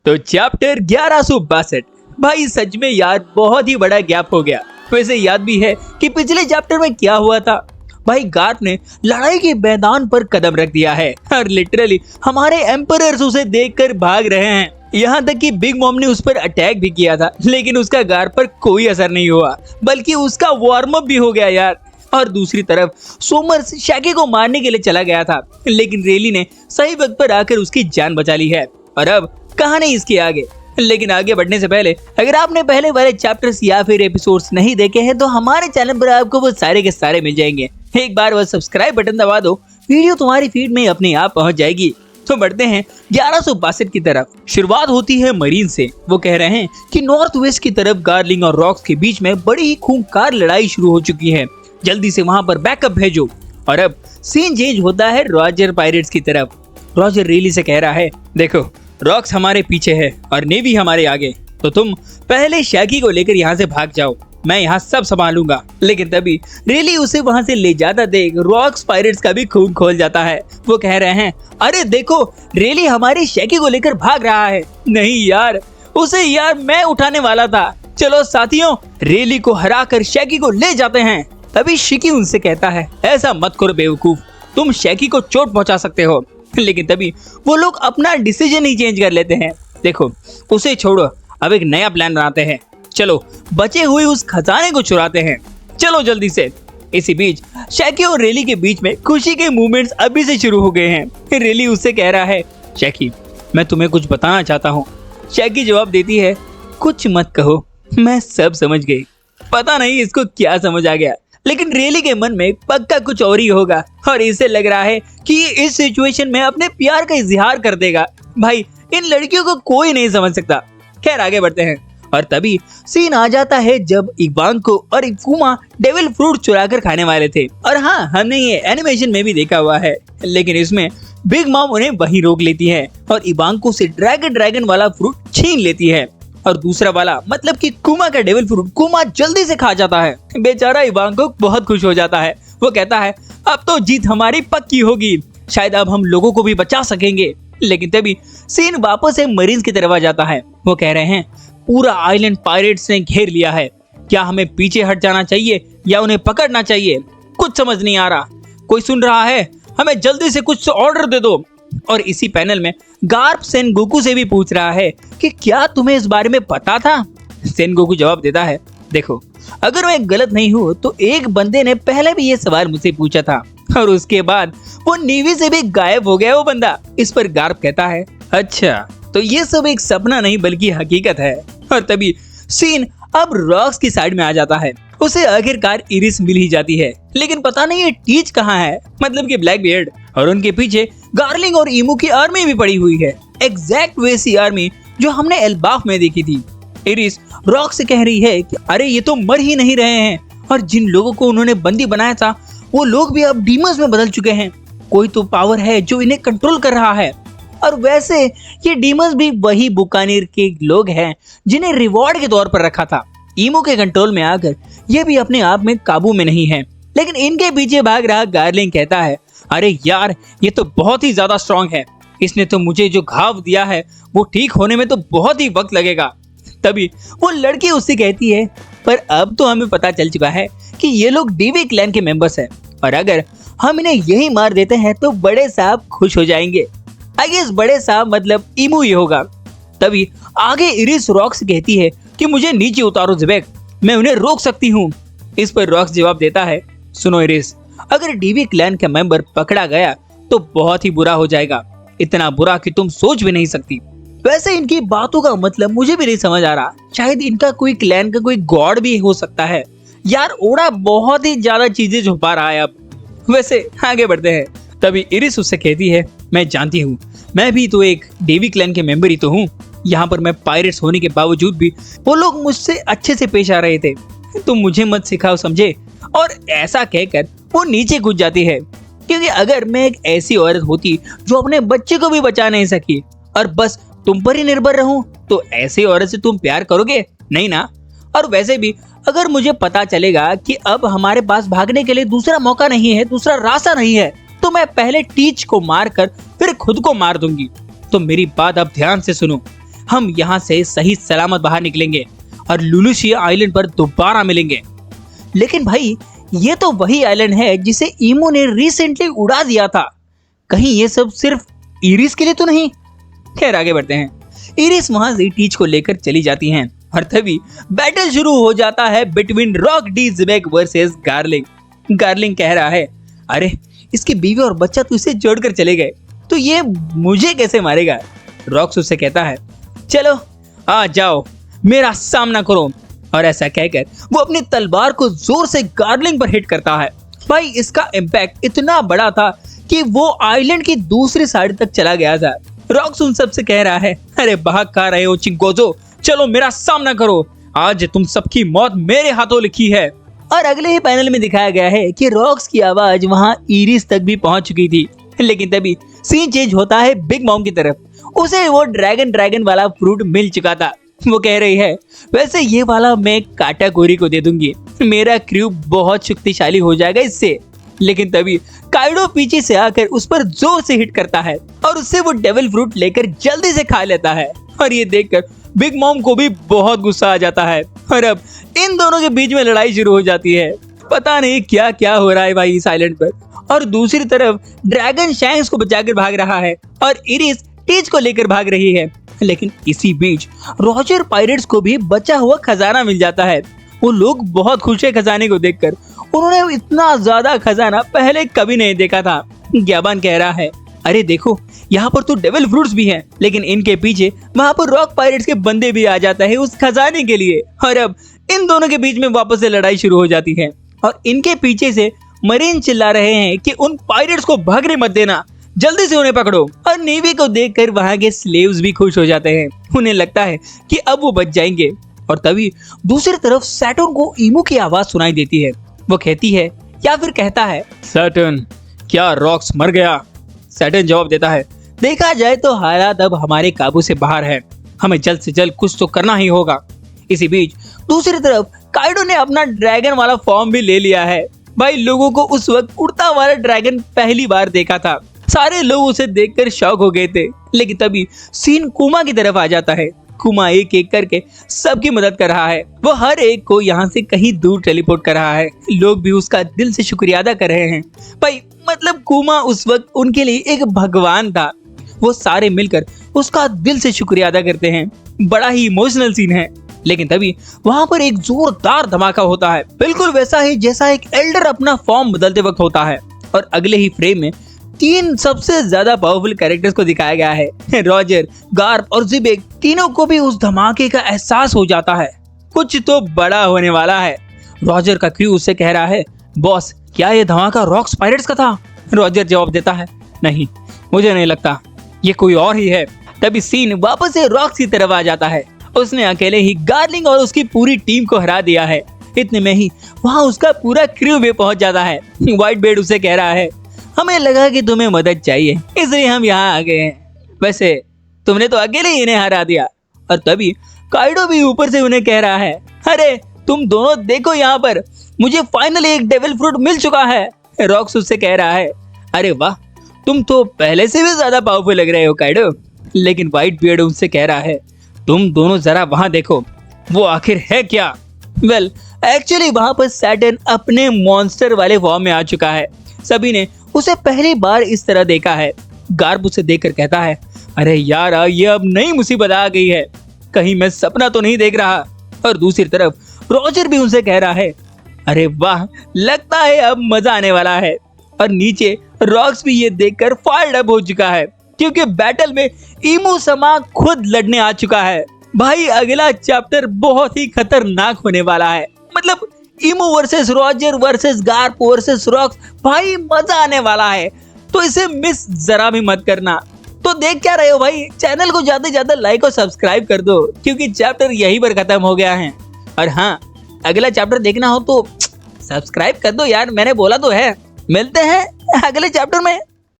तो चैप्टर 1162। भाई सच में यार बहुत ही बड़ा गैप हो गया। वैसे याद भी है कि पिछले चैप्टर में क्या हुआ था। भाई गार्प ने लड़ाई के मैदान पर कदम रख दिया है और लिटरली हमारे एम्परर्स उसे देखकर भाग रहे हैं। यहाँ तक कि बिग मॉम ने उस पर अटैक भी किया था, लेकिन उसका गार्प पर कोई असर नहीं हुआ, बल्कि उसका वार्म अप भी हो गया यार। और दूसरी तरफ सोमर्स शैकी को मारने के लिए चला गया था, लेकिन रेली ने सही वक्त पर आकर उसकी जान बचा ली है। और अब कहानी इसके आगे। लेकिन आगे बढ़ने से पहले अगर आपने पहले वाले चैप्टर्स या फिर एपिसोड्स नहीं देखे हैं तो हमारे चैनल पर आपको वो सारे के सारे मिल जाएंगे। एक बार वो सब्सक्राइब बटन दबा दो, वीडियो तुम्हारी फीड में अपने आप पहुंच जाएगी। तो बढ़ते हैं 1162 की तरफ। शुरुआत होती है मरीन से। वो कह रहे हैं कि नॉर्थ वेस्ट की तरफ गार्लिंग और रॉक्स के बीच में बड़ी ही खूंखार लड़ाई शुरू हो चुकी है, जल्दी से वहां पर बैकअप भेजो। और अब सीन चेंज होता है रॉजर पायरेट्स की तरफ। रॉजर रेली से कह रहा है, देखो रॉक्स हमारे पीछे है और नेवी हमारे आगे, तो तुम पहले शैकी को लेकर यहाँ से भाग जाओ, मैं यहाँ सब संभालूंगा। लेकिन तभी रेली उसे वहाँ से ले जाता देख रॉक्स पायरेट्स का भी खून खोल जाता है। वो कह रहे हैं, अरे देखो रेली हमारी शैकी को लेकर भाग रहा है। नहीं यार, उसे यार मैं उठाने वाला था। चलो साथियों, रेली को हरा कर शैकी को ले जाते हैं। तभी शिकी उनसे कहता है, ऐसा मत करो बेवकूफ, तुम शैकी को चोट पहुंचा सकते हो। लेकिन तभी वो लोग अपना डिसीजन ही चेंज कर लेते हैं। देखो उसे छोड़ो, अब एक नया प्लान बनाते हैं, चलो बचे हुए उस खजाने को चुराते हैं, चलो जल्दी से। इसी बीच शैकी और रेली के बीच में खुशी के मूवमेंट्स अभी से शुरू हो गए हैं। रेली उससे कह रहा है, शैकी मैं तुम्हें कुछ बताना चाहता हूँ। शैकी जवाब देती है, कुछ मत कहो, मैं सब समझ गई। पता नहीं इसको क्या समझ आ गया, लेकिन रेली के मन में पक्का कुछ और ही होगा और इसे लग रहा है कि ये इस सिचुएशन में अपने प्यार का इजहार कर देगा। भाई इन लड़कियों को कोई नहीं समझ सकता। खैर आगे बढ़ते हैं। और तभी सीन आ जाता है जब इबांको और इफुमा डेविल फ्रूट चुराकर खाने वाले थे। और हाँ, हमने ये एनिमेशन में भी देखा हुआ है, लेकिन इसमें बिग मॉम उन्हें वहीं रोक लेती है और इबांको से ड्रैगन वाला फ्रूट छीन लेती है। और दूसरा वाला मतलब कि कुमा का डेविल फ्रूट कुमा जल्दी से खा जाता है। बेचारा इबांको बहुत खुश हो जाता है। वो कहता है, अब तो जीत हमारी पक्की होगी, शायद अब हम लोगों को भी बचा सकेंगे। लेकिन तभी सीन वापस से मरीन्स की तरफ आ जाता है। वो कह रहे हैं, पूरा आइलैंड पायरेट्स ने घेर लिया है, क्या हमें पीछे हट जाना चाहिए या उन्हें पकड़ना चाहिए? कुछ समझ नहीं आ रहा। कोई सुन रहा है? हमें जल्दी से कुछ ऑर्डर दे दो। और इसी पैनल में गार्प सेनगोकू से भी पूछ रहा है कि क्या तुम्हें इस बारे में पता था? सेनगोकू जवाब देता है, देखो अगर मैं गलत नहीं हूँ तो एक बंदे ने पहले भी ये सवाल मुझसे पूछा था और उसके बाद वो नेवी से भी गायब हो गया वो बंदा। इस पर गार्प कहता है, अच्छा तो ये सब एक सपना नहीं बल्कि हकीकत है। और तभी सीन अब रॉक्स की साइड में आ जाता है। उसे आखिरकार इरिस मिल ही जाती है, लेकिन पता नहीं ये टीच कहाँ है, मतलब कि ब्लैक बियर्ड। और उनके पीछे गार्लिंग और इमू की आर्मी भी पड़ी हुई है, एग्जैक्ट वैसी आर्मी जो हमने एल्बाफ में देखी थी। इरिस रॉक से कह रही है कि अरे ये तो मर ही नहीं रहे हैं, और जिन लोगों को उन्होंने बंदी बनाया था वो लोग भी अब डीमंस में बदल चुके हैं। कोई तो पावर है जो इन्हें कंट्रोल कर रहा है। और वैसे ये डीमंस भी वही बुकानीर के लोग हैं जिन्हें रिवॉर्ड के तौर पर रखा था। ईमो के कंट्रोल में आकर ये भी अपने आप में काबू में नहीं है। लेकिन इनके पीछे भाग रहा गार्लिंग कहता है, अरे यार ये तो बहुत ही ज्यादा स्ट्रॉन्ग है, इसने तो मुझे जो घाव दिया है वो ठीक होने में तो बहुत ही वक्त लगेगा। तभी वो लड़की उससे कहती है, पर अब तो हमें पता चल चुका है कि ये लोग डीवी क्लैन के मेंबर्स हैं, और अगर हम इन्हें यही मार देते हैं तो बड़े साहब खुश हो जाएंगे। आई गेस बड़े साहब मतलब इमू ही होगा। तभी आगे इरिस रॉक से कहती है कि मुझे नीचे उतारो ज़ेबेक, मैं उन्हें रोक सकती हूँ। इस पर रॉक्स जवाब देता है, सुनो इरिस, अगर डीवी क्लैन का मेंबर पकड़ा गया तो बहुत ही बुरा हो जाएगा, इतना बुरा कि तुम सोच भी नहीं सकती। वैसे इनकी बातों का मतलब मुझे भी नहीं समझ आ रहा, शायद इनका कोई क्लैन का कोई गॉड भी हो सकता है। यार ओड़ा बहुत ही ज्यादा चीजें छुपा रहा है अब। वैसे आगे बढ़ते हैं। तभी इरिस उससे कहती है, मैं जानती हूँ, मैं भी तो एक डेवी क्लैन के मेंबर ही तो हूँ। यहाँ पर मैं पायरेट्स होने के बावजूद भी वो लोग मुझसे अच्छे से पेश आ रहे थे, तुम मुझे मत सिखाओ समझे। और ऐसा कहकर वो नीचे कूद जाती है, क्योंकि अगर मैं एक ऐसी औरत होती जो अपने बच्चे को भी बचा नहीं सकी और बस तुम पर ही निर्भर रहूं, तो ऐसी औरत से तुम प्यार करोगे नहीं ना। और वैसे भी अगर मुझे पता चलेगा कि अब हमारे पास भागने के लिए दूसरा मौका नहीं है, दूसरा रास्ता नहीं है, तो मैं पहले टीच को मारकर फिर खुद को मार दूंगी। तो मेरी बात अब ध्यान से सुनो, हम यहाँ से सही सलामत बाहर निकलेंगे और लुलुशिया आइलैंड पर दोबारा मिलेंगे। लेकिन भाई ये तो वही आइलैंड है जिसे ईमो ने रिसेंटली उड़ा दिया था। कहीं ये सब सिर्फ इरिस के लिए तो नहीं? खैर आगे बढ़ते हैं। इरिस वहां से टीच को लेकर चली जाती हैं और तभी बैटल शुरू हो जाता है बिटवीन रॉक डी ज़िबेक वर्सेस गार्लिंग। गार्लिंग कह रहा है, अरे इसकी बीवी और बच्चा तो इसे छोड़कर चले गए, तो ये मुझे कैसे मारेगा? रॉक्स उससे कहता है, चलो आ जाओ मेरा सामना करो। और ऐसा कहकर वो अपनी तलवार को जोर से गार्लिंग पर हिट करता है। भाई इसका इम्पैक्ट इतना बड़ा था कि वो आइलैंड की दूसरी साइड तक चला गया था। रॉक्स उन सबसे कह रहा है, अरे भाग कहाँ रहे हो चिंकोजो, चलो मेरा सामना करो, आज तुम सबकी मौत मेरे हाथों लिखी है। और अगले ही पैनल में दिखाया गया है कि रॉक्स की आवाज वहां इरिस तक भी पहुंच चुकी थी। लेकिन तभी सीन चेंज होता है बिग मॉम की तरफ। उसे वो ड्रैगन वाला फ्रूट मिल चुका था। वो कह रही है, वैसे ये वाला मैं काटाकोरी को दे दूंगी, मेरा क्रू बहुत शक्तिशाली हो जाएगा इससे। लेकिन तभी काइडो पीछे से आकर उस पर जोर से हिट करता है और उससे वो डेविल फ्रूट लेकर जल्दी से खा लेता है। और ये देखकर बिग मॉम को भी बहुत गुस्सा आ जाता है और अब इन दोनों के बीच में लड़ाई शुरू हो जाती है। पता नहीं क्या क्या हो रहा है भाई इस आइलैंड पर। और दूसरी तरफ ड्रैगन शैंक्स को बचाकर भाग रहा है और इरिस टीच को लेकर भाग रही है। लेकिन इसी बीच रॉजर पायरेट्स को भी बचा हुआ खजाना मिल जाता है। वो लोग बहुत खुश है खजाने को देखकर। उन्होंने इतना ज्यादा खजाना पहले कभी नहीं देखा था। ग्याबान कह रहा है, अरे देखो यहाँ पर तो डेविल फ्रूट्स भी हैं, लेकिन इनके पीछे वहाँ पर रॉक पायरेट्स के बंदे भी आ जाता है उस खजाने के लिए। और अब इन दोनों के बीच में वापस से लड़ाई शुरू हो जाती है और इनके पीछे से मरीन चिल्ला रहे हैं कि उन पायरेट्स को भागने मत देना, जल्दी से उन्हें पकड़ो। और नेवी को देखकर वहाँ के स्लेव्स भी खुश हो जाते हैं। उन्हें लगता है कि अब वो बच जाएंगे। और तभी दूसरी तरफ सैटर्न को ईमो की आवाज सुनाई देती है। वो कहती है या फिर कहता है, सैटर्न क्या रॉक्स मर गया? सैटर्न जवाब देता है, देखा जाए तो हालात अब हमारे काबू से बाहर है, हमें जल्द से जल्द कुछ तो करना ही होगा। इसी बीच दूसरी तरफ काइडो ने अपना ड्रैगन वाला फॉर्म भी ले लिया है। भाई लोगों को उस वक्त उड़ता वाला ड्रैगन पहली बार देखा था। सारे लोग उसे देखकर शॉक हो गए थे। लेकिन तभी सीन कुमा की तरफ आ जाता है। कुमा एक एक करके सबकी मदद कर रहा है। वो हर एक को यहाँ से कहीं दूर टेलीपोर्ट कर रहा है। लोग भी उसका दिल से शुक्रिया अदा कर रहे हैं। भाई मतलब कुमा उस वक्त उनके लिए एक भगवान था। वो सारे मिलकर उसका दिल से शुक्रिया अदा करते हैं। बड़ा ही इमोशनल सीन है। लेकिन तभी वहां पर एक जोरदार धमाका होता है, बिल्कुल वैसा ही जैसा एक एल्डर अपना फॉर्म बदलते वक्त होता है। और अगले ही फ्रेम में 3 सबसे ज्यादा पावरफुल कैरेक्टर्स को दिखाया गया है। रॉजर, गार्प और ज़िबेक तीनों को भी उस धमाके का एहसास हो जाता है, कुछ तो बड़ा होने वाला है। रॉजर का क्रू उससे कह रहा है, बॉस क्या ये धमाका रॉक्स पायरेट्स का था? रॉजर जवाब देता है, नहीं मुझे नहीं लगता, ये कोई और ही है। तभी सीन वापस से रॉक्स की तरफ आ जाता है। उसने अकेले ही गार्लिंग और उसकी पूरी टीम को हरा दिया है। इतने में ही वहाँ उसका पूरा क्रू भी पहुंच जाता है। व्हाइट बेड उसे कह रहा है, हमें लगा कि तुम्हें मदद चाहिए इसलिए हम यहाँ आ गए हैं, वैसे तुमने तो अकेले ही इन्हें हरा दिया। और तभी काइडो भी ऊपर से उन्हें कह रहा है, अरे तुम दोनों देखो यहाँ पर, मुझे फाइनली एक डेविल फ्रूट मिल चुका है। रॉक्स उससे कह रहा है, अरे वाह तुम तो पहले से भी ज्यादा पावरफुल लग रहे हो काइडो। लेकिन व्हाइट बियर्ड उनसे कह रहा है, तुम दोनों जरा वहां देखो, वो आखिर है क्या? वेल एक्चुअली वहां पर सैटर्न अपने मॉन्स्टर वाले फॉर्म में आ चुका है। सभी ने उसे पहली बार इस तरह देखा है। गार्ब उसे देखकर कहता है, अरे यार ये अब नई मुसीबत आ गई है, कहीं मैं सपना तो नहीं देख रहा। और दूसरी तरफ रॉजर भी उनसे कह रहा है, अरे वाह लगता है अब मजा आने वाला है। और नीचे रॉक्स भी ये देखकर फायर्ड अप हो चुका है क्योंकि बैटल में ईमो समा खुद लड़ने आ चुका है। भाई अगला चैप्टर बहुत ही खतरनाक होने वाला है। मतलब Imu versus Roger versus Garp versus Rocks, भाई मजा आने वाला है, तो इसे मिस जरा भी मत करना। तो देख क्या रहे हो भाई, चैनल को ज्यादा से ज्यादा लाइक और सब्सक्राइब कर दो क्योंकि चैप्टर यहीं पर खत्म हो गया है। और हाँ अगला चैप्टर देखना हो तो सब्सक्राइब कर दो यार, मैंने बोला तो है। मिलते हैं अगले चैप्टर में।